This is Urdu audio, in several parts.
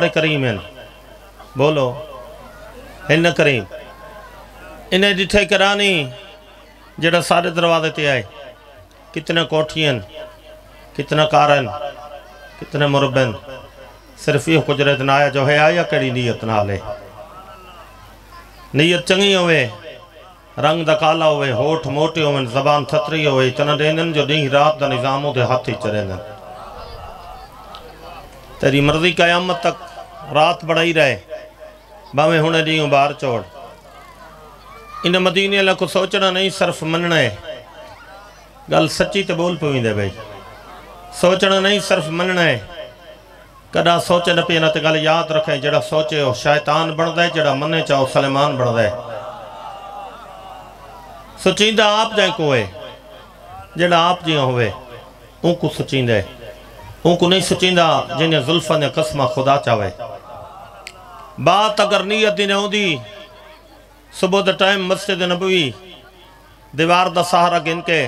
بڑے کریم ہیں بولو ہن کریم انہیں جتھے کرانی جڑا سارے دروازے تے آئے کتنے کوٹھیں کتنا کارن کتنے مربن صرف یہ قدرت نہ آیا جو ہے آیا کڑی نیت نہ لے نیت چنگی ہوئے رنگ دا کالا ہوئے ہوٹھ موٹے ہوئے زبان تھتری ہوئے اتنا دینن جو دیں رات دا نظاموں دے ہاتھ ہی چرے دن تیری مرضی قیامت تک رات بڑھائی رہے باویں ہونے دیوں بار چوڑ انہیں مدینے اللہ کو سوچنا نہیں صرف مننا ہے گل سچی تے بول پویں دے بھائی سوچنا نہیں صرف مننا ہے کدا سوچے نہ پینا تے گل یاد رکھیں جڑا سوچے ہو شیطان بڑھ دے جڑا مننے چاہو سلیمان بڑھ دے سچیندہ آپ جائیں کو ہے جڑا آپ جیاں ہوئے ان کو سچیندہ ہے ان کو نہیں سچیندہ جنہیں ظلفہ نے قسمہ خدا چاہوے بات اگر نیت دینے ہوں دی صبح دا ٹائم مسجد نبوی دیوار دا سہارا گن کے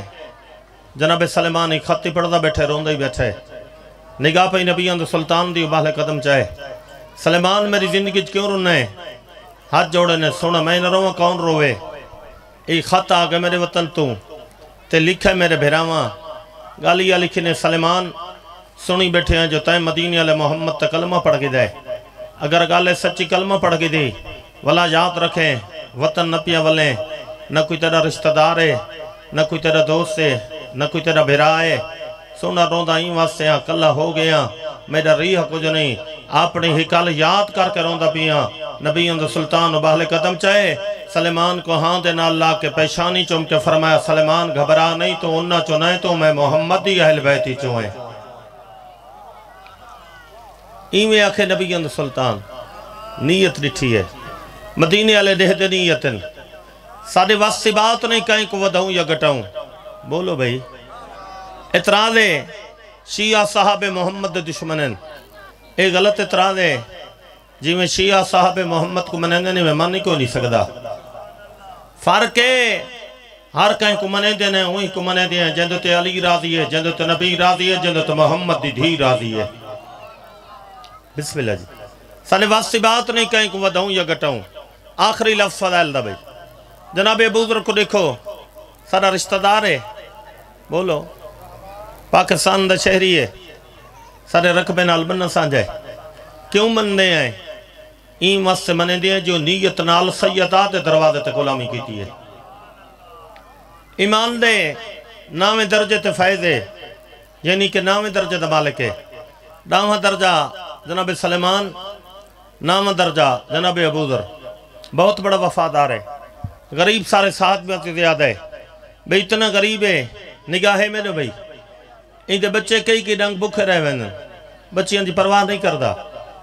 جناب سلیمان ہی خطی پڑھدا بیٹھے روندہ ہی بیٹھے نگاہ پہ نبیان دا سلطان دی اباہلے قدم چاہے سلیمان میری زندگی کیوں رونے ہاتھ جوڑے نے سونا میں نہ روواں کون روے ایک خط آگے میرے وطن تو تے لکھے میرے بھیراواں گالیا لکھنے سلیمان سنی بیٹھے ہیں جو تائیں مدینی علیہ محمد تے کلمہ پڑھ کے دے اگر گالے سچی کلمہ پڑھ کے دی ولا یاد رکھیں وطن نہ پیا ولیں نہ کوئی تیرا رشتہ دار ہے نہ کوئی تیرا دوست ہے نہ کوئی تیرا بھیرا ہے سونا روندہ ہی واسطے ہیں کلہ ہو گیا میرا ریح کچھ نہیں اپنی ہی کل یاد کر کے روندہ پیاں نبیوں دا سلطان اباہلے قدم چاہے سلیمان کو ہاں دے نال لا کے پیشانی چوم کے فرمایا سلیمان گھبرا نہیں تو انہ چنائے تو میں محمد دی اہل بیتی چوئیں ایویں آکھے نبیوں دا سلطان نیت ڈٹھی ہے مدینے والے دہتے نیتن سارے واسطی بات نہیں کہیں کو ودھاؤں یا گھٹاؤں بولو بھائی اعتراض ہے شیعہ صحابہ محمد دشمنن ایک غلط اعتراض ہے جی میں شیعہ صحابہ محمد کو منیں دینے میں مانی کو نہیں سکتا فرق ہے ہر کہیں کو منیں دینے وہیں کو منیں دینے جندت علی راضی ہے جندت نبی راضی ہے جندت محمد دی دھی راضی ہے بسم اللہ جی سارے واسطی بات نہیں کہیں کو ودھاؤں یا گھٹاؤں آخری لفظ فضائل دا بھائی جناب ابو ذر کو دیکھو سارا رشتہ دار ہے بولو پاکستان دا شہری ہے سارے رقبے نال بننا سانجھے کیوں مننے ہیں این واسطے منے دیں جو نیت نال سیدات دروازے تے غلامی کیتی ہے ایمان دے ناویں درجے تے فائد ہے یعنی کہ ناویں درجے دا مالک ہے ناویں درجہ جناب سلیمان ناویں درجہ جناب ابو ذر بہت بڑا وفادار ہے غریب سارے ساتھ میں زیادہ ہے بھئی اتنا غریب ہے نگاہ میں نے بھئی ان دے بچے کئی کی ڈنگ بکھے رہے ہیں بچیاں دی پرواہ نہیں کردہ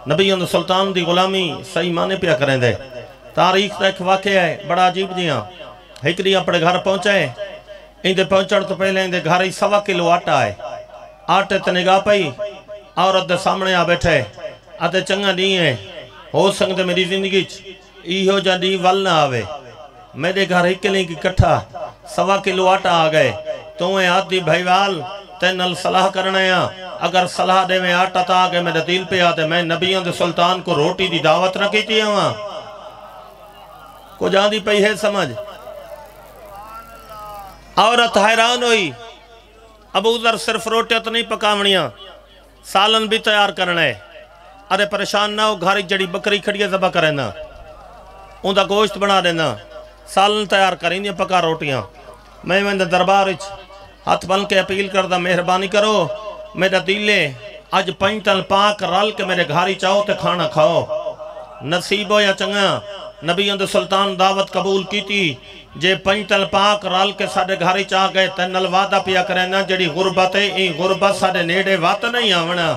نبیوں دے سلطان دی غلامی صحیح مانے پیا کریں دے تاریخ تا ایک واقعہ ہے بڑا عجیب دیاں ہکڑی اپنے گھر پہنچائے ان دے پہنچڑ تو پہلے ان دے گھر ہی 1.25 کلو آٹا ہے آٹے تے نگاہ پئی عورت دے سامنے آ بیٹھے آتے چنگا نہیں ہے ہو سکتے میری زندگی ایہو جا دی ول نہ آوے میرے گھر ایک کلیں کی کٹھا 1.25 کلو آٹا آ گئے تو اے آدھی بھائیوال تینل صلاح کرنے ہیں اگر صلاح دے میں آٹا تا آگے میرے دل پہ آتے میں نبیوں دے سلطان کو روٹی دی دعوت نہ کیتی ہیں وہاں کو جان دی پئی ہے سمجھ عورت حیران ہوئی ابو ذر صرف روٹیت نہیں پکاونیاں سالن بھی تیار کرنے ارے پریشان نہ ہو گھاری جڑی بکری کھڑیے ذبح کریں نا ان دا گوشت بنا دینا سالن تیار کریں پکا روٹیاں میں دربار ہاتھ بن کے اپیل کردہ مہربانی کرو میرا دلے آج پینتل پاک رل کے میرے گھاری چاہو تے کھانا کھاؤ نصیب ہو یا چنگا نبیوں دے سلطان دعوت قبول کی تھی جے پینتل پاک رل کے ساڑے گھاری چاہ گئے تینل وعدہ پیا کریں نا جڑی غربت ہے این غربت ساڑے نیڑے وات نہیں آونا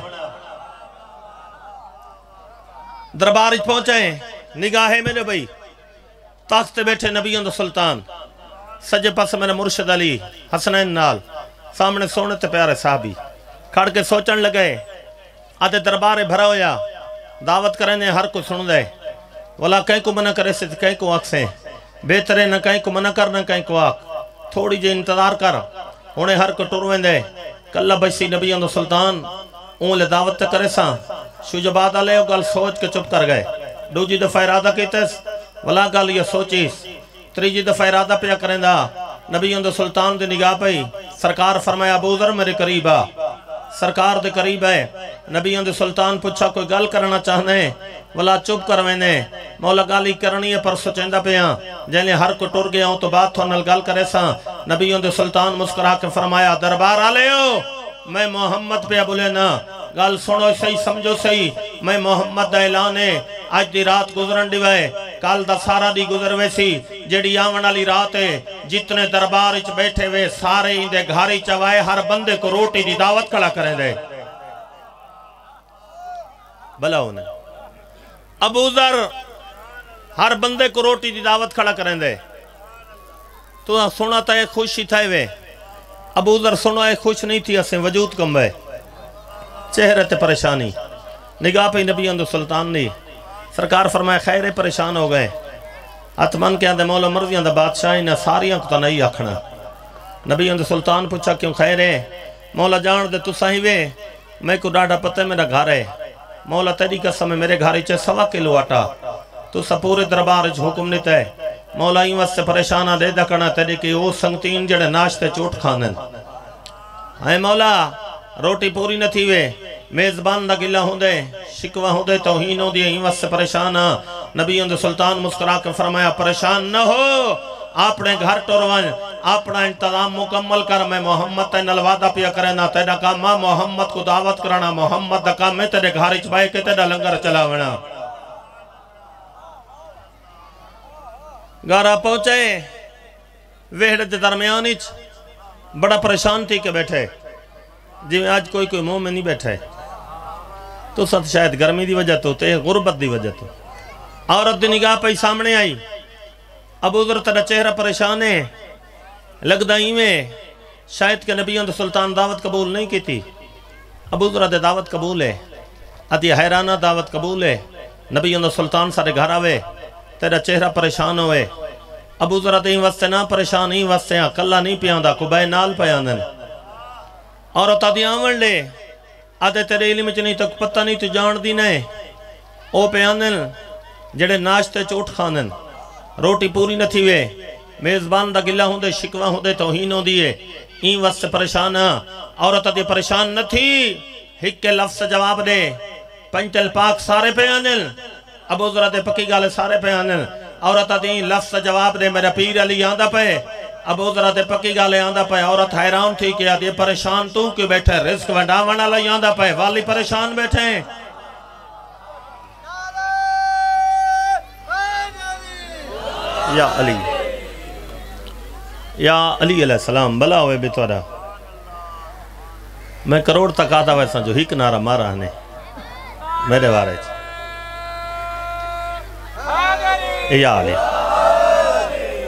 دربار پہنچے نگاہے میں نے بھئی تاخت بیٹھے نبیوں دے سلطان سجے پاس میرے مرشد علی حسنین نال سامنے سونے تے پیارے صحابی کھڑ کے سوچن لگے آدھے دربارے بھرا ہویا دعوت کرنے ہر کو سن دے ولا کہیں کو منع کرے سے کہیں کو آنکھ سے بہترے نہ کہیں کو منع کرنا کہیں کو آنکھ تھوڑی جے انتظار کر انہیں ہر کو ٹرویں دے کلہ بچی نبیوں دے سلطان اون لے دعوت تے کرے ساں شجباد علیہ گل سوچ کے چپ کر گئے دوجی دفعہ ارادہ کیتے ولا گل یہ سوچیس تریجی دفعہ ارادہ پیا کریں دا نبی اندر سلطان دے نگاہ پئی سرکار فرمایا ابو ذر میرے قریب آ سرکار دے قریب ہے نبی اندر سلطان پوچھا کوئی گل کرنا چاہنے ولا چپ کروینے مولا گالی کرنی ہے پر سوچیندہ پیا جیلے ہر کو ٹر گیا ہوں تو بات تھو نل گل کرے سا نبی اندر سلطان مسکرا کے فرمایا دربار آلے ہو میں محمد پہ بولے نا گل سنو صحیح سمجھو صحیح میں محمد دا اعلان ہے آج دی رات گزرن دیوائے کال دا سارا دی گزر ویسی جیڑی آون علی رات ہے جتنے دربار اچ بیٹھے ہوئے سارے اندے گھاری چوائے ہر بندے کو روٹی دی دعوت کھڑا کریں دے بلا ہونے ابو ذر ہر بندے کو روٹی دی دعوت کھڑا کریں دے تو سنا تا ایک خوشی تھا ہوئے ابو ذر سنا ایک خوش نہیں تھی اسے وجود کم ہے چہرے تے پریشانی نگاہ پہ نبی اندر سلطان نے سرکار فرمائے خیرے پریشان ہو گئے اتمن کے اندر مولا مرضی اندر بادشاہی نے ساریاں کو تا نہیں آکھنا نبی اندر سلطان پوچھا کیوں خیرے مولا جان دے تو صحیح وے میں کو ڈاڑا پتہ میرا گھر ہے مولا تیری قسم ہے میرے گھر چے 1.25 کلو آٹا تو سا پورے دربار اچ حکم نہیں تے مولا ہی واسطے پریشانہ دے دکھنا تیری کہ وہ سنگتین جڑے ناشتے چوٹ کھانن اے مولا روٹی پوری نہ تھی وے میزبان دا گلہ ہوں دے شکوہ ہوں دے توہین ہوں دے ہی واسطے پریشانہ نبی اندر سلطان مسکرا کے فرمایا پریشان نہ ہو اپنے گھر ٹوروان اپنا انتظام مکمل کر میں محمد تے نلوادہ پیا کرنا تیرا کام ماں محمد کو دعوت کرنا محمد دا کام میں تیرے گھر اچ بائے کے تیرا لنگر چلاونا گارا پہنچے ویڑ دے درمیان اچ بڑا پریشان تھی کہ بیٹھے جی میں آج کوئی مومن نہیں بیٹھے تو ست شاید گرمی دی وجہ تو تے غربت دی وجہ تو عورت دی نگاہ پہ سامنے آئی ابو ذر تیرا چہرہ پریشان ہے لگدا ہی میں شاید کہ نبی اندر سلطان دعوت قبول نہیں کی تھی ابو ذر دے دعوت قبول ہے ادھی حیرانہ دعوت قبول ہے نبی اندر سلطان سارے گھر آوے تیرا چہرہ پریشان ہوئے ابو ذر دے ہی واسطے نہ پریشان ہی واسطے ہاں کلہ نہیں پیاندہ کبھائی نال پیاندن عورت آدھی آمن لے آدھے تیرے علم چنی تک پتہ نہیں تو جان دی نہیں او پیاندن جڑے ناشتے چوٹ خاندن روٹی پوری نہ تھی وے میزبان دا گلہ ہوں دے شکوہ ہوں دے توہین ہوں دیئے این واسطے پریشان عورت آدھی پریشان نہ تھی ہک کے لفظ جواب دے پنچل پاک سارے پیاندن ابو ذر دے پکی گالے سارے پیاندن عورت آدھی لفظ جواب دے میرا پیر علی آندہ پہ ابو ذر دے پکی گالے آندہ پہ عورت حیران تھی کہ آدھی پریشان تو کہ بیٹھے رزق ونڈاونا لئی آندہ پہ والی پریشان بیٹھے یا علی علیہ السلام بلا ہوئے بیتوارا میں کروڑ تک آتا ویسا جو ہی کنارہ مارا ہنے میرے بارے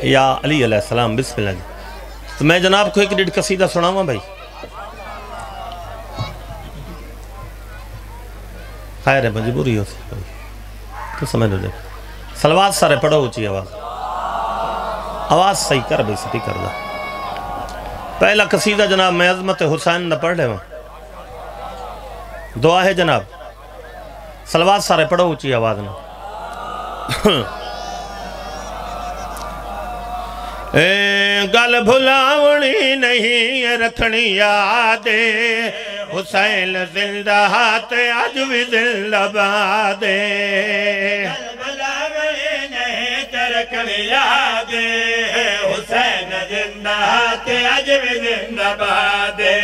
یا علی علیہ السلام بسم اللہ جی تو میں جناب کو ایک ڈیڑھ قصیدہ سناؤں بھائی خیر ہے مجبوری ہو سی تو سمجھ لو دیکھ سلوات سارے پڑھو اچھی آواز صحیح کر بھئی سٹی کر دا پہلا قصیدہ جناب میں عظمت حسین نہ پڑھ لے ہوں دعا ہے جناب سلوات سارے پڑھو اچھی آواز نہ گل بھلاونی نہیں رکھنی یادے حسین زندہ تے آج بھی زندہ بادے گل بھلاونی نہیں رکھنی یادے حسین زندہ تے آج بھی زندہ بادے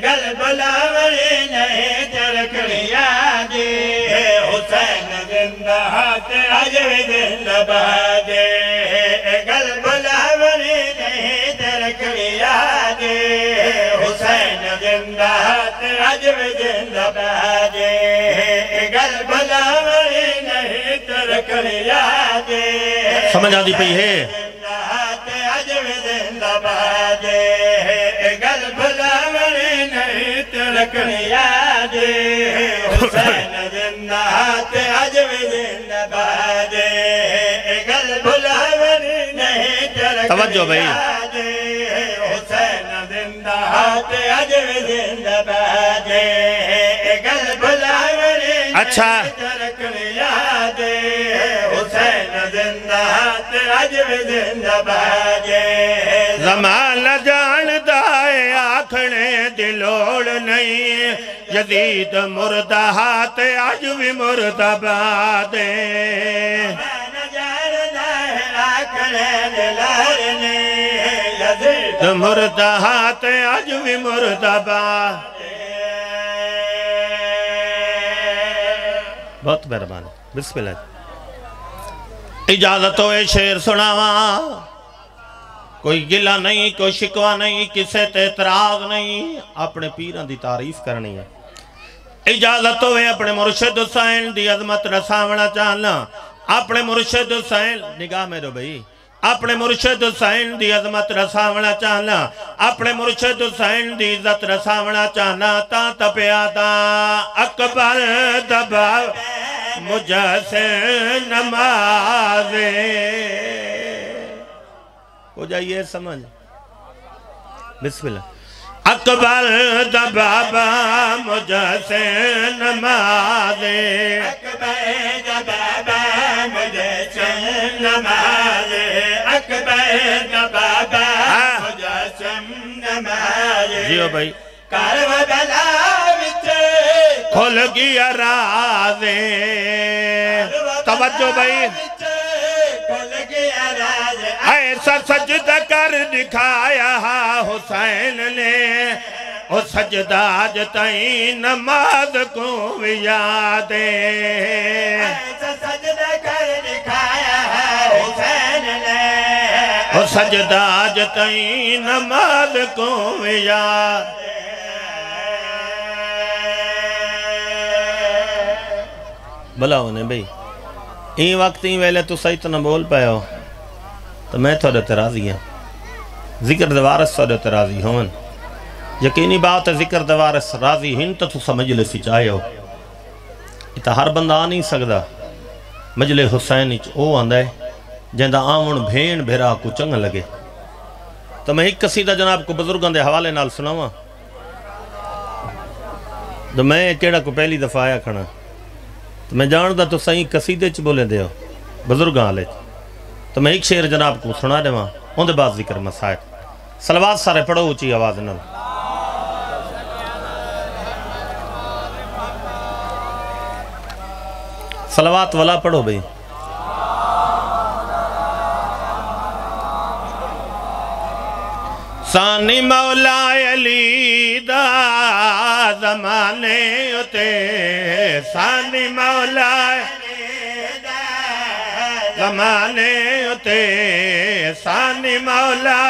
گل بھلاونی نہیں رکھنی یادے حسین زندہ تے آج بھی زندہ بادے گل بھلاونی نہیں رکھنی یادے حسین زندہ تے آج بھی زندہ بادے گل بھلاونی نہیں رکھنی یادے سمجھ آدھی پئی ہے آج بھی زندہ بادے گل بھلاونی نہیں رکھنی یادے حسین زندہ تے آج بھی زندہ بادے گل بھلاونی نہیں توجہ بھئی حسین زندہ تے آج بھی زندہ بادے گل بھلاونی اچھا رکھنے یادے حسین زندہ تے اج بھی زندہ باجے زمانہ جاندہ ہے آکھنے دی لوڑ نہیں یزید مردہ تے اج بھی مردہ بادے زمانہ جاندہ ہے آکھنے دی لوڑ نہیں یزید مردہ تے اج بھی مردہ بادے بہت مہربان بسم اللہ اجازت ہوئے شعر سناوا کوئی گلہ نہیں کوئی شکوہ نہیں کسے تے اعتراض نہیں اپنے پیران دی تعریف کرنی ہے اجازت ہوئے اپنے مرشد حسین دی عظمت رساونا چاہنا اپنے مرشد حسین نگاہ میرے بھئی اپنے مرشد حسین دی عظمت رساونا چاہنا اپنے مرشد حسین دی عزت رساونا چاہنا تا تپیادا اکبر دباو مجھے سے نمازے ہو جائیے سمجھ بسم اللہ اکبر دبابا مجھے سے نمازے اکبر دبابا مجھے سے نمازے اکبر دبابا مجھے سے نمازے جیو بھائی کربلا وچ کھل گیا رازے توجہ بھائی ایسا سجدہ کر دکھایا حسین نے او سجدہ آج تائیں نماز کو یادے ایسا سجدہ کر دکھایا حسین نے او سجدہ آج تائیں نماز کو یادے بلا ہونے بھئی این وقت این ویلے تو صحیح تو نہ بول پائے ہو تو میں تھوڑے ترازی ہیں ذکر دوارس تھوڑے ترازی ہوں یقینی بات ہے ذکر دوارس راضی ہن تو سمجھ لیسی چاہے ہو یہ ہر بندہ آ نہیں سکتا مجلے حسین او آندہ ہے جہندہ آمن بھین بھیرا کو چنگ لگے تو میں ایک قصیدہ جناب کو بزرگان دے حوالے نال سناوا تو میں کیڑا کو پہلی دفعہ آیا کھڑا تو میں جاندہ تو صحیح قصیدے چ بولے دے ہو بزرگان آلے تو میں ایک شعر جناب کو سنا دے وہاں ان دے بعد ذکر مسائل صلوات سارے پڑھو اچھی آواز نال صلوات والا پڑھو بھئی ثانی مولا علی دا زمانے اتے ثانی مولا زمانے اتے ثانی مولا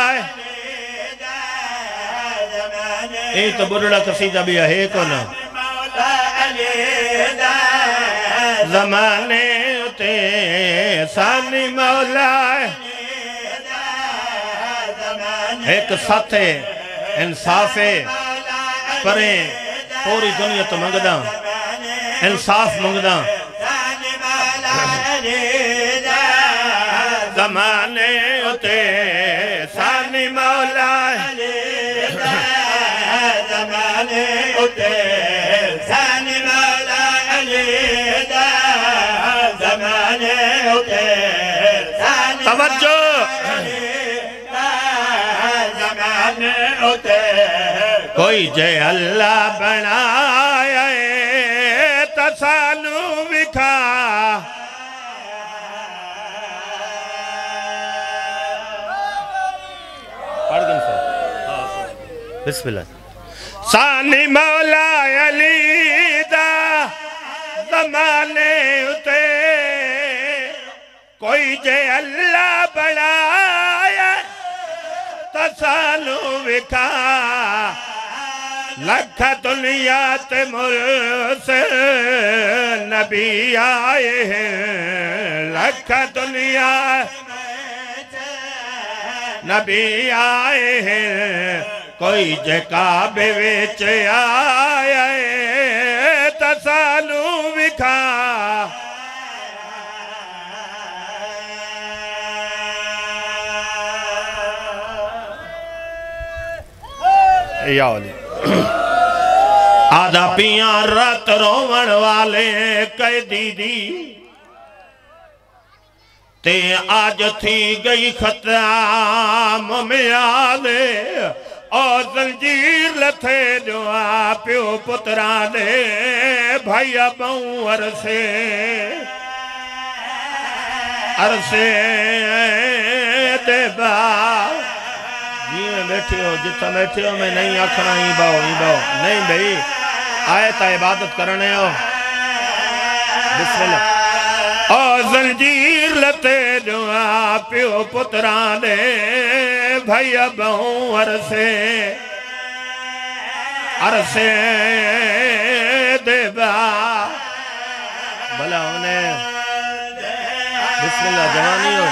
یہ تو برڑا قصیدہ بھی ہے کو نا زمانے اتے ثانی مولا ایک ساتھ انصاف پریں پوری دنیا تو منگدہ انصاف منگدہ زمانے اتے ثانی مولا زمانے اتے ثانی مولا زمانے اتے توجہ کوئی جے اللہ بنایا تسانو بکھا پڑھ گئے سے بسم اللہ ثانی مولا علی دا زمانے اتے کوئی جے اللہ بنایا تسانو بکھا لکھا دنیا تے مرسل نبی آئے ہیں لکھا دنیا نبی آئے ہیں کوئی جے کعبے وچ آئے تسانو بکھا یا علی آدھا پیاں رات رومن والے قیدی دی تے آج تھی گئی ختم میادے اور زنجیر لتھے جو آپیو پترانے بھائی اباؤں عرصے دے با جی میں بیٹھے ہو جتا بیٹھے ہو میں نہیں آکھنا ہی باؤ نہیں بھئی آئے تا عبادت کرنے ہو بسم اللہ اور زنجیر لتے جو آپیو پترانے بھائی اباؤں عرصے دے با بھلا انہیں بسم اللہ جوانی ہو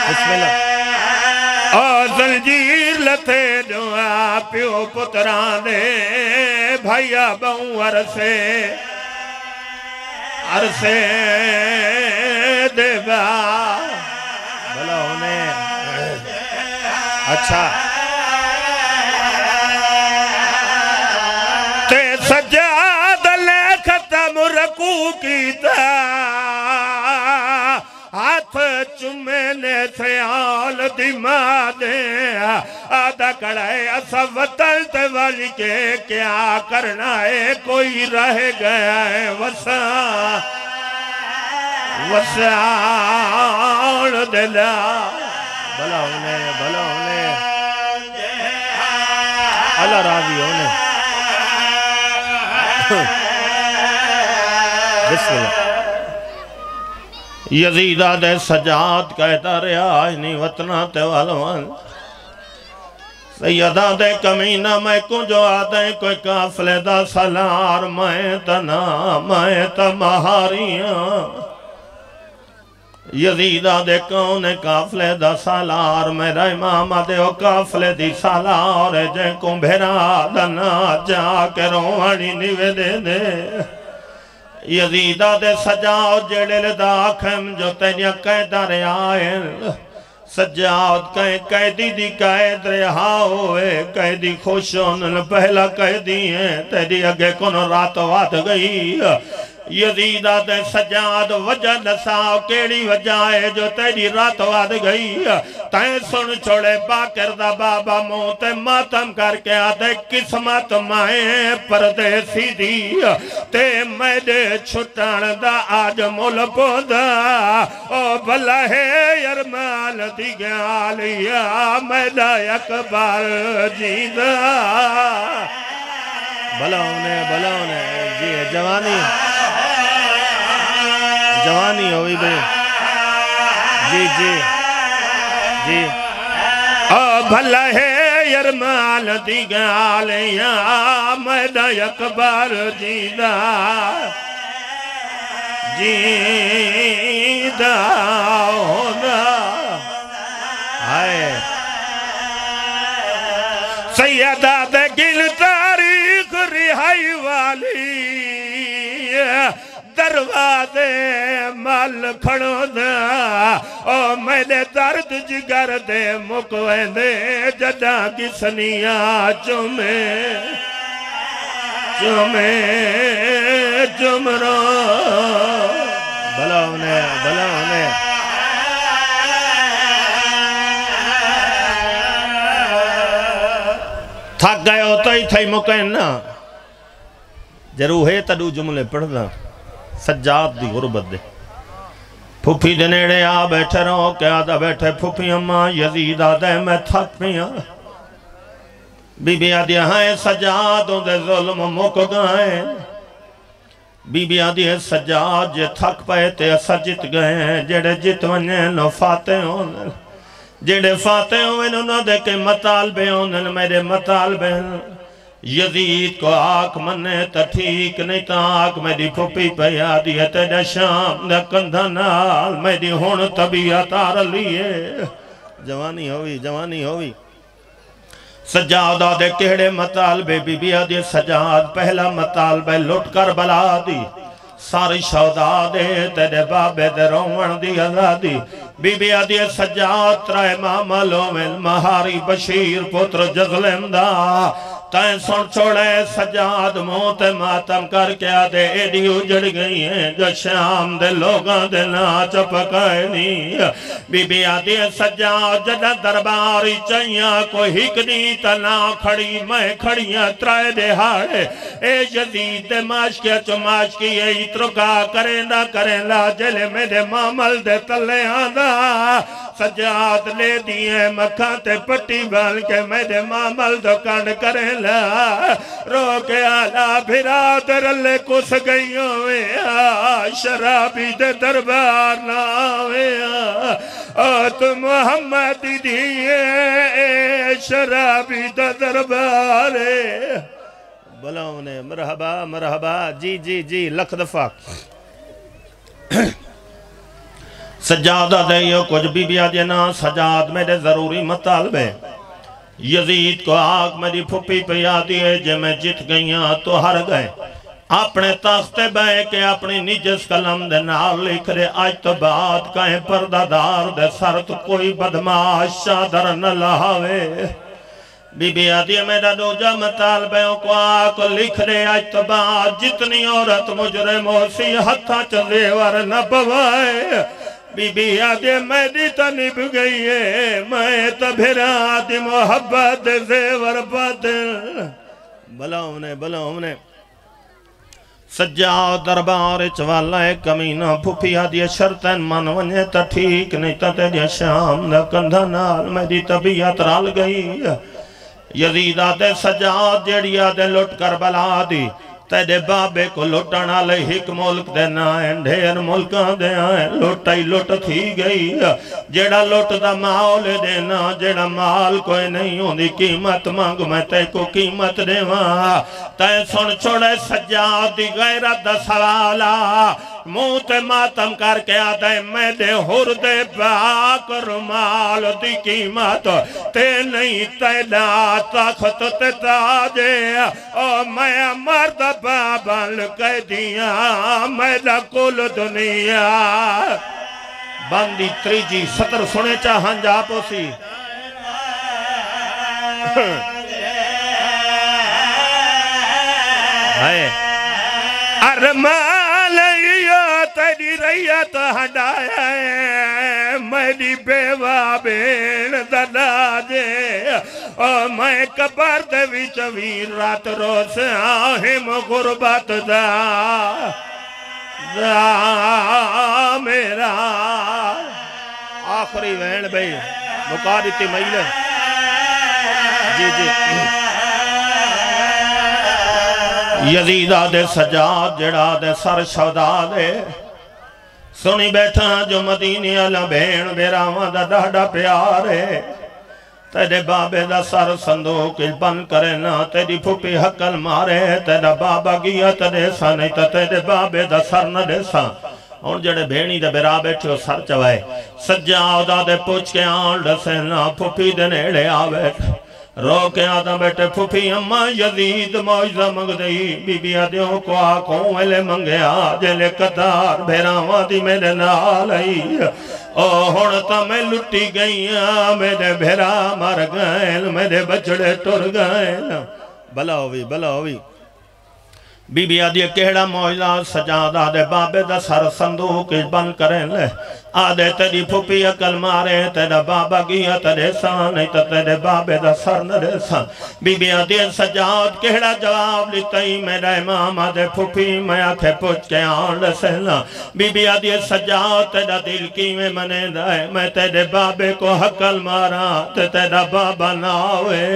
بسم اللہ اور زنجیر لتے جو آپیو پترانے بھائی اباؤں عرصے دے با بھلا انہیں اچھا تے سجاد لے ختم رکو کیتا ہاتھ چمینے سے آل دماغ دے آدھا کڑائے اسا وطن تے والی کے کیا کرنا ہے کوئی رہ گیا ہے وسعان دلا بھلا انہیں اللہ راضی انہیں بسم اللہ یزیدہ دے سجاد کہتا رہا آئینی وطنہ تے والوان سیدہ دے کمینہ میں کو جو آدھیں کوئی کافلے دا سالار میں تا مہاریاں یزیدہ دے کونے کافلے دا سالار میرا امام دے او کافلے دی سالار جن کو بھیرا دنا جا کے روحانی نیوے دے یزیدہ دے سجاؤ جڑے لدا کھم جو تینیا قیدہ رہے آئیں سجاؤ قیدی دی قید رہا ہوئے قیدی خوش ہونے پہلا قیدی ہیں تیری اگے کنو رات وات گئی یزیدہ دے سجاد وجہ نساؤ کیڑی وجہ ہے جو تیری رات واد گئی تائیں سن چھوڑے باکردہ بابا موتے ماتم کر کے آدھے قسمت مائیں پردیسی دی تے میڈے چھٹان دا آج مول پودا او بھلا ہے یرمال دی گالیا میڈا اکبر جیدہ بھلا ہونے جی جوانی ہوئی بھئی جی بھلا ہے یرمال دی گالیا میڈا اکبر جیدہ ہونا آئے سیدہ دے گل تاریخ رہائی والی دروازے مال کھڑو دا او میرے درد جگر دے مکویں دے جدا کی سنیا چمرو بھلا انہیں تھک گئے ہوتا ہی تھا ہی مکہیں نا جرو ہے تڑو جملے پڑھنا سجاد دی غربت دے پھوپی دے نیڑے آ بیٹھے رہو کیا دا بیٹھے پھوپی اماں یزید آدھے میں تھک پیا بی بی آدھے ہائے سجادوں دے ظلم مک گئے بی بی آدھے سجاد جے تھک پائے تے اسا جت گئے جڑے جت ونجے نو فاتح ہونے جڑے فاتح ہوئے نو دے کے مطالبے ہونے میرے مطالبے یزید کو آنکھ منے تا ٹھیک نہیں تا آنکھ میری پھوپی پہ یادی ہے تیرے شام دے کندھا نال میری ہون طبیعت آر لیے جوانی ہوئی سجاد آدھے کہڑے مطالبے بی بی آدھے سجاد پہلا مطالبے لٹ کر بلا دی ساری شہدہ دے تیرے بابے دے رومن دی آزادی بی بی آدھے سجاد ترائے ماملو میں مہاری بشیر پتر جزلم دا تائیں سن چھوڑے سجاد موت ماتم کر کے آدھے ایڈی اجڑ گئی ہیں جو شام دے لوگاں دے ناچ پکائے نہیں بی بی آدھی سجاد جدہ درباری چاہیاں کوئی ہکڑی تنا کھڑی میں کھڑیاں ترائے دے ہاڑے اے یزید دے ماشکیا چو ماشکی اے اترکا کریں لا جلے میرے معامل دے تلے آدھا سجاد لے دیئے مکھاں تے پٹی بال کے میرے معامل دو کانڈ کریں لا رو کے آلا بھرا در اللہ کس گئی ہوئے شرابی دے دربار نہ ہوئے تو محمد دیئے شرابی دے دربار بلاؤں نے مرحبا مرحبا جی جی جی لکھ دفعہ سجادہ دے یو کچھ بی بی آدینا سجاد میرے ضروری مطالبے یزید کو آگ میری پھپی پہ یادی ہے جے میں جت گئیاں تو ہر گئے اپنے تخت بے کے اپنی نجس کلم دے نال لکھ رہے آج تو بعد کہیں پردادار دے سر تو کوئی بدماش شادر نہ لہاوے بی بی آدھی میرا دوجہ مطالبوں کو آکو لکھ رہے آج تو بعد جتنی عورت مجرم ہو سی ہتھا چلیور نہ پوائے بی بی آدھی میری تنب گئی ہے میں تبھرا آدھی محبت زیور بدل بلاؤں نے سجاد دربار چوالا ہے کمینہ پھوپی آدھی شرطن من ونجے تا ٹھیک نہیں تا تیری شام دا کندھا نال میری طبیعت رال گئی یزید آدھے سجاد جیڑی آدھے لٹ کر بلا دی تیرے بابے کو لٹنا لے ہک ملک دینا ہے ڈھیر ملکاں دے آئیں لٹائی لٹ تھی گئی جیڑا لٹ دا مال دینا جیڑا مال کوئی نہیں ہوں دی قیمت مانگ میں تے کو قیمت دے وہاں تے سن چھوڑے سجاد دی غیرت دا سوالا موت ماتم کر کے آدھے میں دے ہر دے پاک رمال دی قیمت تے نہیں تینا تخت تے تاجے او میں مرد بابل کہہ دیا میں لکل دنیا باندی تریجی سطر سنے چاہاں جا پوسی ارمان تیری ریت ہڈایا ہے میری بیوہ بین دلا دے اور میں کبر دے وچ ویر رات روز آہم غربت دا میرا آخری وین بھئی مقادی تی مہیلے جی جی یزید آدھے سجاد جڑا دے سر شودا دے سنی بیٹھا جو مدینی علا بین بیراوان دا ڈاڑا پیارے تیرے بابے دا سر صندوق بن کرے نا تیری پھوپی حقل مارے تیرا بابا گیا تیرے سا نہیں تا تیرے بابے دا سر نہ دے سا اور جڑے بھینی دے بیرا بیٹھے ہو سر چوائے سجادہ دے پوچھ کے آن ڈسے نا پھوپی دے نیڑے آوے رو کے آدھا بیٹے پھوپی اممہ یزید موجزہ منگ دئی بی بی آدھیوں کو آنکھوں ویلے منگیا جلے قطار بھیراوان دی میرے نال آئی او ہونتا میں لٹی گئیاں میرے بھیرا مر گئیں میرے بچڑے ٹر گئیں بلا ہوئی بی بی آدھے کہڑا موجزہ سجاد آدھے بابے دا سر صندوق بن کریں لے آدھے تیری پھوپی عقل مارے تیرا بابا گیا تیرے سان نہیں تا تیرے بابے دا سر نرے سان بی بی آدھے سجاد کہڑا جواب لیتائی میرا امام آدھے پھوپی میں آکھے پوچھ کے آن رسینا بی بی آدھے سجاد تیرا دل کی میں منے دائے میں تیرے بابے کو حقل مارا تیرا بابا ناوے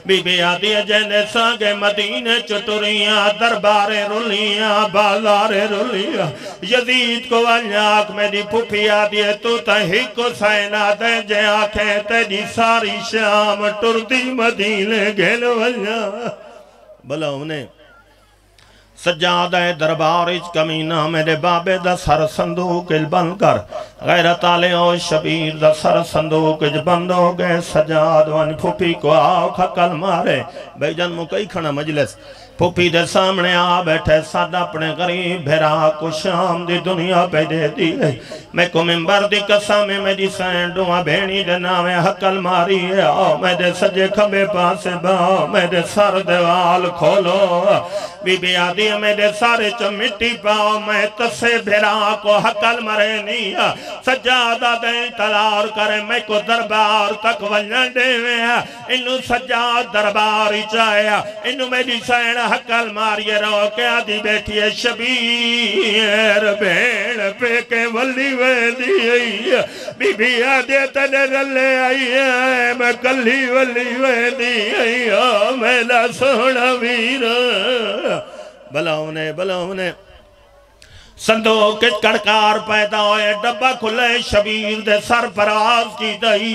بی بی آدھے جینے سانگے مدینے چٹوریاں دربارے رولیاں بازارے رولیاں یزید کو ونیاک میری پھوپی آدھے تو تہی کو سائنہ دے جے آنکھیں تیری ساری شام ٹردی مدینے گھل ونیا بلا انہیں سجادہ دربارج کمینہ میرے بابے دا سر صندوق بن کر غیرت آلے اور شبیر دا سر صندوق بند ہو گئے سجاد وان پھوپی کو آکھا کل مارے بھائی جان مکئی کھنا مجلس پھوپھی دے سامنے آ بیٹھے ساڈا اپنے غریب بھرا کو شام دی دنیا پہ دے دی میں کو ممبر دی قسم میری سین ڈوہاں بھینی دے نامے حقل ماری ہے آؤ میں دے سجے کھبے پاسے باؤ میں دے سر دیوال کھولو بی بی آدھی میں دے سارے چو مٹی پاؤ میں تسے بھرا کو حقل مرے نہیں سجادہ دیں تلار کرے میں کو دربار تک ونجن دے میں انہوں سجاد دربار ہی چاہے انہوں میری سین حقل ماری رو کے آدھی بیٹھی ہے شبیر بین پہ کے ولی ویدی آئی بی بی آدھی تنے رلے آئی ہے میں کلی ولی ویدی آئی میلا سونا ویر بلاؤنے صندوق کڑکار پیدا ہوئے ڈبا کھلے شبیر دے سر پراز کی دئی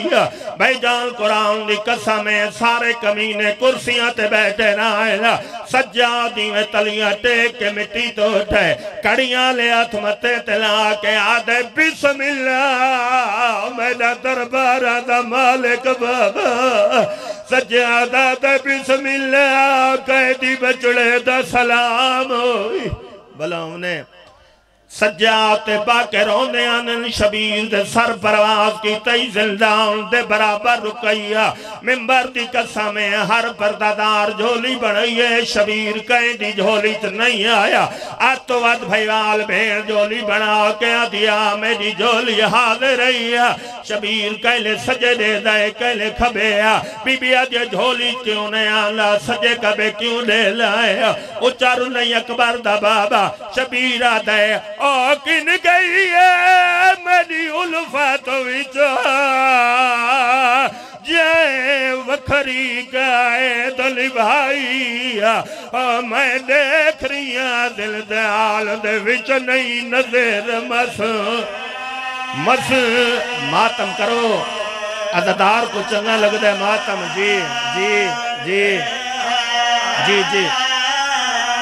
بھائی جان قرآن دی قسمیں سارے کمینے کرسیاں تے بیٹھے نہ سجادی میں تلیاں ٹیک کے مٹی تو اٹھے کڑیاں لے اتمتے تلا کے آدھے بسم اللہ میرا دربارہ دا مالک بابا سجادہ دا بسم اللہ قیدی بچڑے دا سلام ہوئی بلاؤنے سجاد باکے رونے آنن شبیر دے سر پرواز کی تئی زندان دے برابر رکیا ممبر دی قسمیں ہر پردادار جھولی بڑھئیے شبیر کہیں دی جھولی تو نہیں آیا آتو ود بھائیوال بھیڑ جھولی بڑھا کے دیا میری جھولی حاضر رہی شبیر کہلے سجے دے دائے کہلے کھبے بی بی آدھے جھولی کیوں نہیں آلا سجے کبے کیوں دے لائے اچارو نہیں اکبر دا بابا شبیر آدھے کن گئی ہے میری الفت وچا جائے وکھری گائے دل بھائی میں دیکھ رہی ہوں دل دیال دے وچ نہیں نظر مس ماتم کرو عددار کو چنگا لگ دے ماتم جی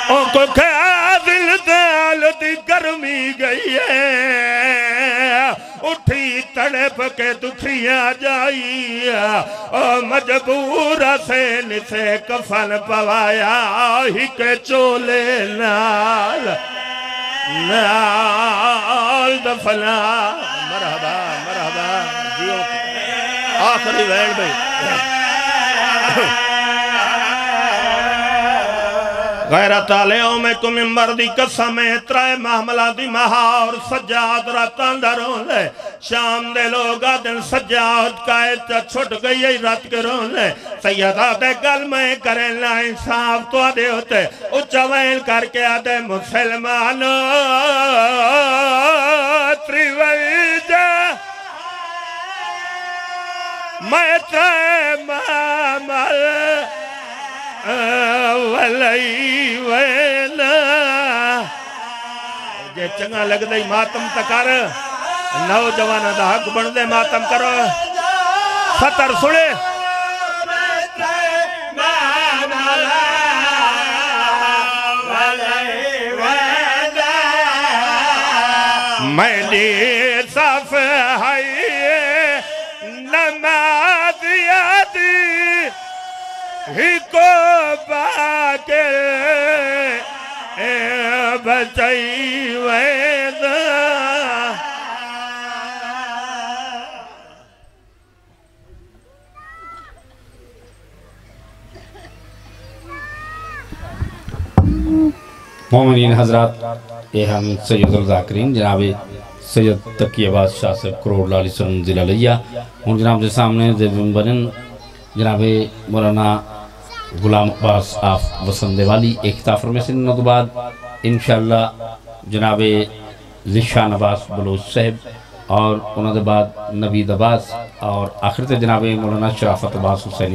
او کو کھا دل دیال دی گرمی گئی ہے اٹھی تڑپ کے دکھریاں جائی مجبورہ سے نسے کفن پوایا ہی کے چولے نال دفنا مرحبا جیو آخری ویل بھئی غیرت آلیوں میں کو ممبر دی قسمیں ترائے محملہ دی مہار سجاد راتان درون لے شام دے لوگا دن سجاد کائے چھوٹ گئی رات کرون لے سیدہ دے گل میں کریں لا انصاف تو آدھے ہوتے اچھا ویل کر کے آدھے مسلمانوں تریویجہ میں ترائے محمل ولی ویلا جے چنگا لگ دے ماتم تکار نوجوانہ دا حق بن دے ماتم کرو ستر سڑے میں دی صف ہے نماز یادی ہی کو باکے بچائی ویدہ مومنین حضرات یہ ہم سید الذاکرین جناب سید تقی عباس شاہ سے کروڑ لالی سن ضلع لیا اور جناب کے سامنے زیبن بنن جناب مولانا غلام عباس آف وسند والی ایک خطاب میں سے نو بعد انشاءاللہ جناب ذیشان عباس بلوچ صاحب اور انہوں نے بعد نبید عباس اور آخرت جناب مولانا شرافت عباس حسینی